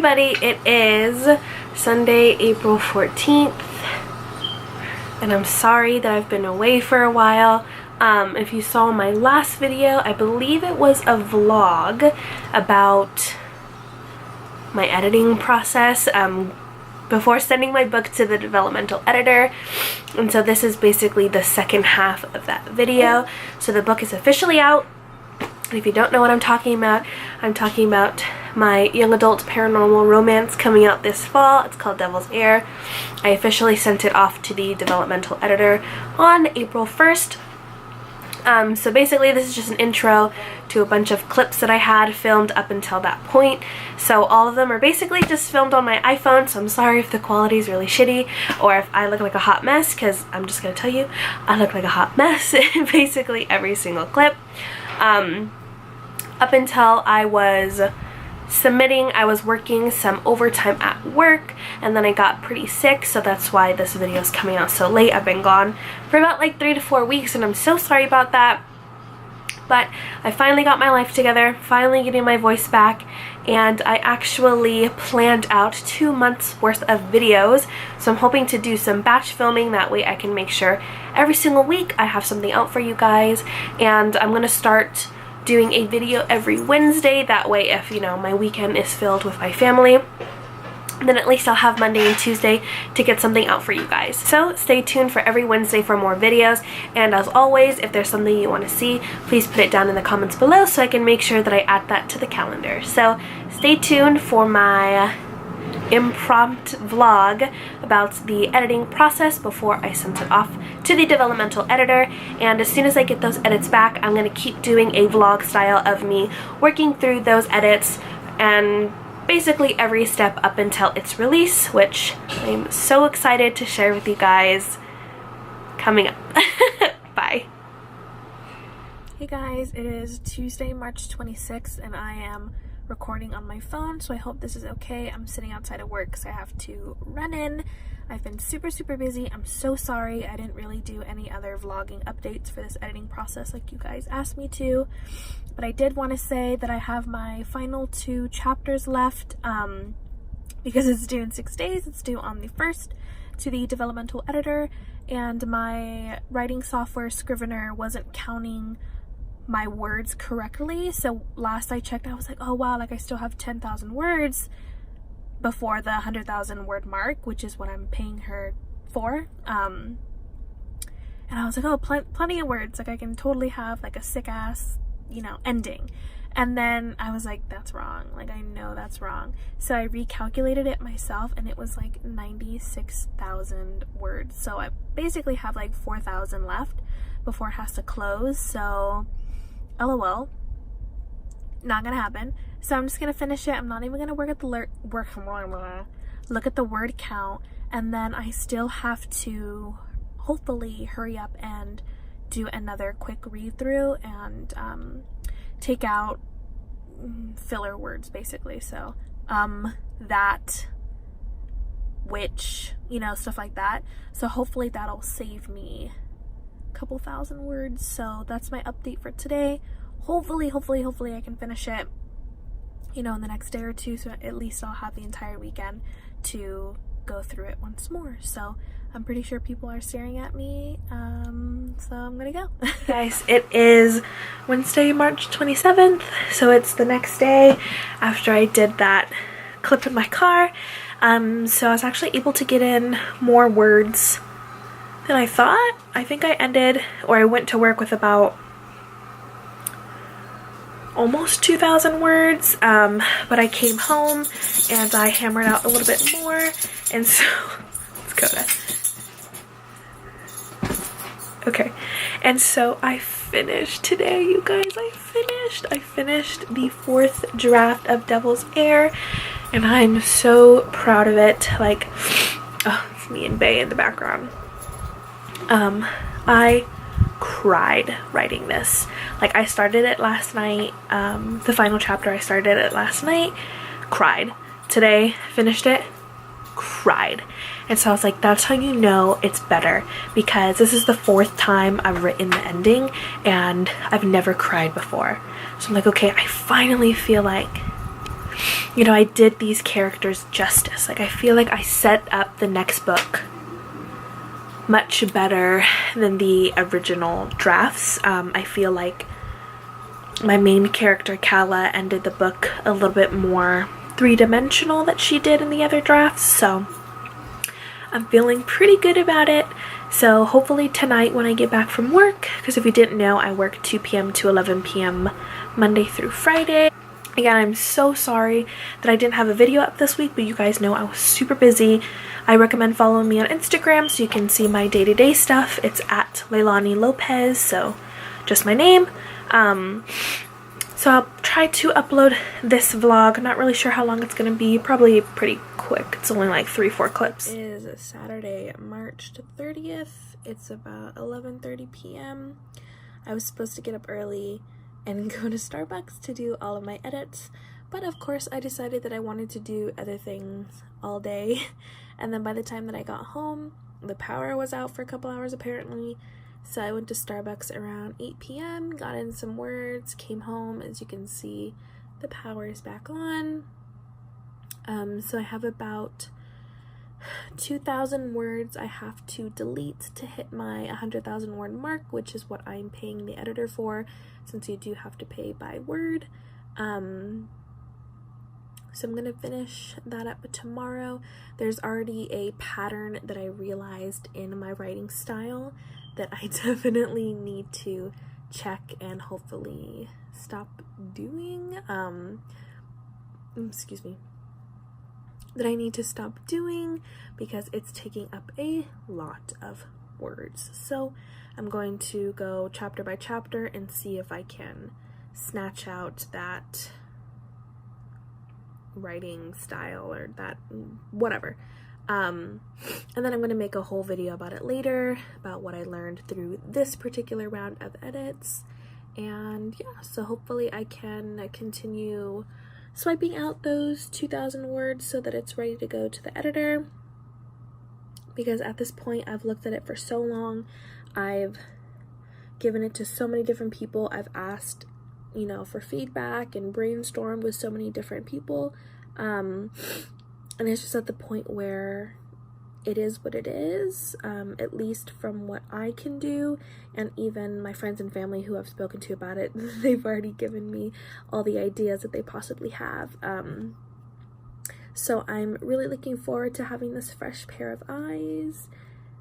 everybody, it is Sunday, April 14th, and I'm sorry that I've been away for a while. If you saw my last video, I believe it was a vlog about my editing process before sending my book to the developmental editor, and so this is basically the second half of that video. So the book is officially out, and if you don't know what I'm talking about my young adult paranormal romance coming out this fall. It's called Heir. I officially sent it off to the developmental editor on April 1st. So basically this is just an intro to a bunch of clips that I had filmed up until that point. So all of them are basically just filmed on my iPhone, so I'm sorry if the quality is really shitty or if I look like a hot mess, because I'm just gonna tell you, I look like a hot mess in basically every single clip. Up until I was submitting, I was working some overtime at work, and then I got pretty sick, so that's why this video is coming out so late. I've been gone for about like 3 to 4 weeks, and I'm so sorry about that. But I finally got my life together, finally getting my voice back, and I actually planned out 2 months worth of videos. So I'm hoping to do some batch filming, that way I can make sure every single week I have something out for you guys. And I'm gonna start doing a video every Wednesday, that way if, you know, my weekend is filled with my family, then at least I'll have Monday and Tuesday to get something out for you guys. So stay tuned for every Wednesday for more videos, and as always, if there's something you want to see, please put it down in the comments below so I can make sure that I add that to the calendar. So stay tuned for my impromptu vlog about the editing process before I sent it off to the developmental editor. And as soon as I get those edits back, I'm going to keep doing a vlog style of me working through those edits and basically every step up until its release, which I'm so excited to share with you guys coming up. Bye. Hey guys, it is Tuesday, March 26th, and I am recording on my phone, so I hope this is okay. I'm sitting outside of work because I have to run in. I've been super busy. I'm so sorry I didn't really do any other vlogging updates for this editing process like you guys asked me to, but I did want to say that I have my final 2 chapters left because it's due in 6 days. It's due on the 1st to the developmental editor, and my writing software Scrivener wasn't counting my words correctly. So last I checked, I was like, oh wow, like I still have 10,000 words before the 100,000 word mark, which is what I'm paying her for. And I was like, oh, plenty of words, like I can totally have like a sick ass, you know, ending. And then I was like, that's wrong, like I know that's wrong. So I recalculated it myself, and it was like 96,000 words. So I basically have like 4,000 left before it has to close. So LOL, not gonna happen. So I'm just gonna finish it. I'm not even gonna look at the word count, and then I still have to hopefully hurry up and do another quick read through and take out filler words basically. So that, which, you know, stuff like that. So hopefully that'll save me couple thousand words. So that's my update for today. Hopefully I can finish it, you know, in the next day or two, so at least I'll have the entire weekend to go through it once more. So I'm pretty sure people are staring at me, so I'm gonna go. Guys, it is Wednesday, March 27th, so it's the next day after I did that clip in my car. So I was actually able to get in more words than I thought. I think I went to work with about almost 2,000 words, but I came home and I hammered out a little bit more, and so let's go to okay, and so I finished today, you guys. I finished the 4th draft of Heir, and I'm so proud of it. Like, oh, it's me and Bae in the background. I cried writing this. Like, I started it last night, the final chapter, I started it last night, cried. Today, finished it, cried. And so I was like, that's how you know it's better, because this is the 4th time I've written the ending and I've never cried before. So I'm like, okay, I finally feel like you know, I did these characters justice. Like, I feel like I set up the next book much better than the original drafts. I feel like my main character, Kala, ended the book a little bit more three-dimensional than she did in the other drafts, so I'm feeling pretty good about it. So hopefully tonight when I get back from work, because if you didn't know, I work 2 p.m. to 11 p.m. Monday through Friday. Again, I'm so sorry that I didn't have a video up this week, but you guys know I was super busy. I recommend following me on Instagram so you can see my day-to-day stuff. It's at Leilani Lopez, so just my name. So I'll try to upload this vlog. Not really sure how long it's going to be. Probably pretty quick. It's only like 3-4 clips. It is Saturday, March 30th. It's about 11:30 p.m. I was supposed to get up early and go to Starbucks to do all of my edits, but of course I decided that I wanted to do other things all day, and then by the time that I got home, the power was out for a couple hours apparently, so I went to Starbucks around 8 p.m, got in some words, came home. As you can see, the power is back on. So I have about 2,000 words I have to delete to hit my 100,000 word mark, which is what I'm paying the editor for, since you do have to pay by word. So I'm gonna finish that up tomorrow. There's already a pattern that I realized in my writing style that I definitely need to check and hopefully stop doing. Excuse me. That I need to stop doing because it's taking up a lot of words. So I'm going to go chapter by chapter and see if I can snatch out that writing style or that whatever. And then I'm going to make a whole video about it later, about what I learned through this particular round of edits. And yeah, so hopefully I can continue swiping out those 2,000 words so that it's ready to go to the editor, because at this point I've looked at it for so long. I've given it to so many different people. I've asked, you know, for feedback and brainstormed with so many different people, and it's just at the point where it is what it is, at least from what I can do. And even my friends and family who I've spoken to about it, they've already given me all the ideas that they possibly have. So I'm really looking forward to having this fresh pair of eyes.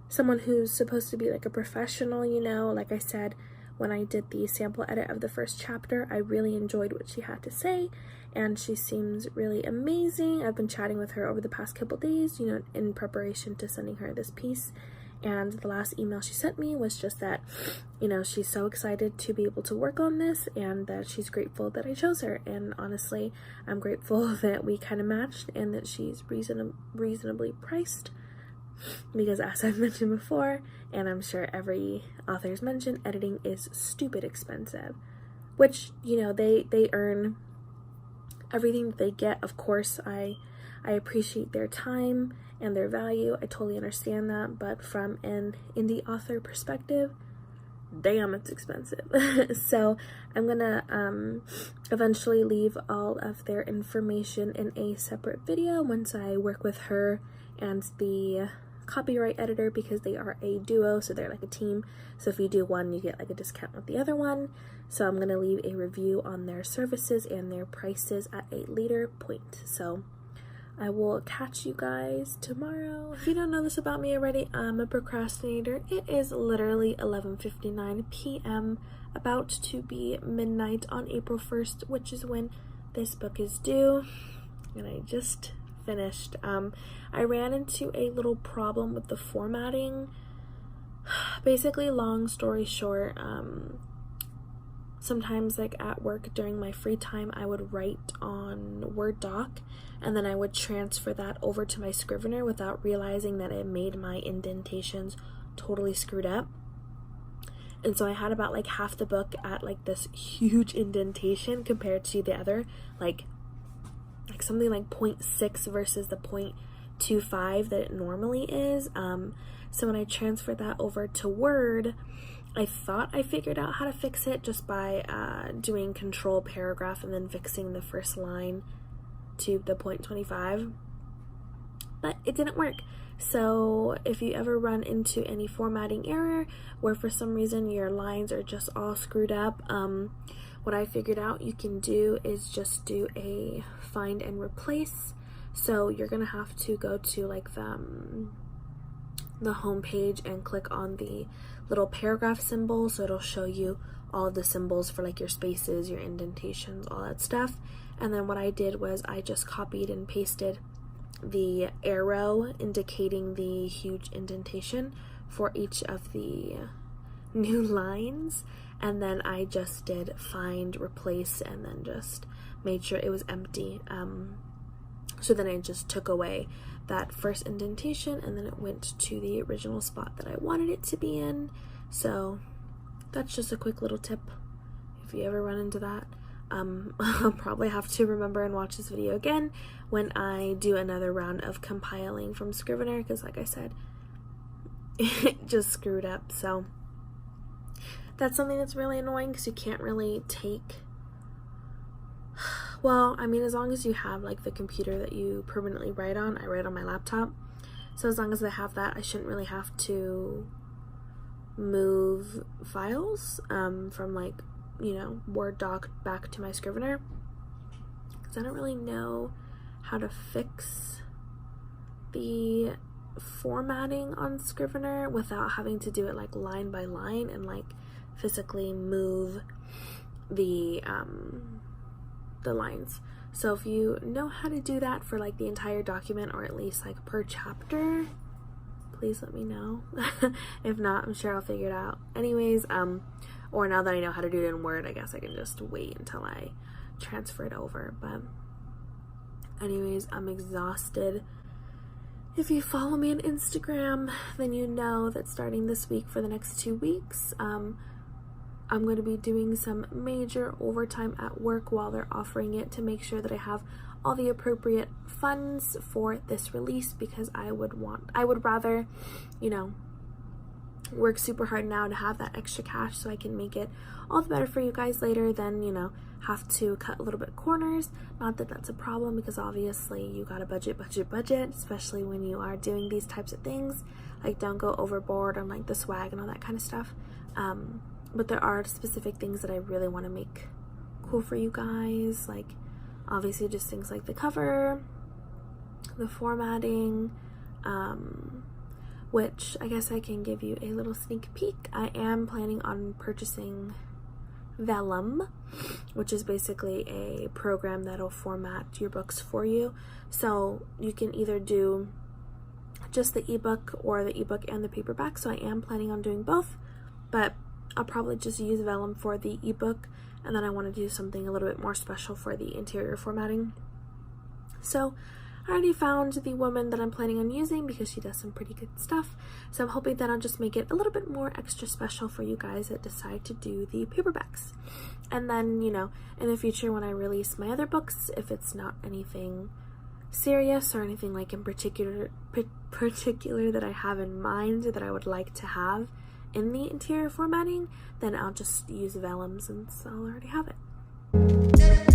Someone who's supposed to be like a professional, you know. Like I said, when I did the sample edit of the first chapter, I really enjoyed what she had to say, and she seems really amazing. I've been chatting with her over the past couple days, you know, in preparation to sending her this piece. And the last email she sent me was just that, you know, she's so excited to be able to work on this and that she's grateful that I chose her. And honestly, I'm grateful that we kind of matched and that she's reasonably priced, because as I've mentioned before, and I'm sure every author's mentioned, editing is stupid expensive, which, you know, they earn everything that they get. Of course, I appreciate their time and their value. I totally understand that, but from an indie author perspective, damn, it's expensive. So I'm gonna eventually leave all of their information in a separate video once I work with her and the copyright editor, because they are a duo, so they're like a team. So if you do one, you get like a discount with the other one. So I'm gonna leave a review on their services and their prices at a later point. So I will catch you guys tomorrow. If you don't know this about me already, I'm a procrastinator. It is literally 11:59 p.m., about to be midnight on April 1st, which is when this book is due, and I just finished. I ran into a little problem with the formatting. Basically, long story short, sometimes like at work during my free time, I would write on Word doc and then I would transfer that over to my Scrivener without realizing that it made my indentations totally screwed up. And so I had about like half the book at like this huge indentation compared to the other, like something like 0.6 versus the 0.25 that it normally is. So when I transferred that over to Word, I thought I figured out how to fix it just by doing control paragraph and then fixing the first line to the 0.25, but it didn't work. So if you ever run into any formatting error where for some reason your lines are just all screwed up, what I figured out you can do is just do a find and replace. So you're gonna have to go to like the home page and click on the little paragraph symbol, so it'll show you all of the symbols for like your spaces, your indentations, all that stuff. And then what I did was I just copied and pasted the arrow indicating the huge indentation for each of the new lines, and then I just did find, replace, and then just made sure it was empty. So then I just took away that first indentation, and then it went to the original spot that I wanted it to be in. So that's just a quick little tip if you ever run into that. I'll probably have to remember and watch this video again when I do another round of compiling from Scrivener, because like I said, it just screwed up. So that's something that's really annoying, because you can't really take, well, I mean, as long as you have like the computer that you permanently write on, I write on my laptop, so as long as I have that, I shouldn't really have to move files from like, you know, Word doc back to my Scrivener, because I don't really know how to fix the formatting on Scrivener without having to do it like line by line and like physically move the lines. So if you know how to do that for like the entire document, or at least like per chapter, please let me know. If not, I'm sure I'll figure it out. Anyways, or now that I know how to do it in Word, I guess I can just wait until I transfer it over. But anyways, I'm exhausted. If you follow me on Instagram, then you know that starting this week for the next 2 weeks, I'm going to be doing some major overtime at work while they're offering it, to make sure that I have all the appropriate funds for this release, because I would rather, you know, work super hard now to have that extra cash so I can make it all the better for you guys later than, you know, have to cut a little bit corners. Not that that's a problem, because obviously you gotta budget, especially when you are doing these types of things. Like, don't go overboard on like the swag and all that kind of stuff. But there are specific things that I really want to make cool for you guys, like obviously just things like the cover, the formatting, which I guess I can give you a little sneak peek. I am planning on purchasing Vellum, which is basically a program that'll format your books for you. So you can either do just the ebook or the ebook and the paperback. So I am planning on doing both, but I'll probably just use Vellum for the ebook, and then I want to do something a little bit more special for the interior formatting. So I already found the woman that I'm planning on using, because she does some pretty good stuff. So I'm hoping that I'll just make it a little bit more extra special for you guys that decide to do the paperbacks. And then, you know, in the future when I release my other books, if it's not anything serious or anything like in particular that I have in mind that I would like to have in the interior formatting, then I'll just use Vellum since I'll already have it.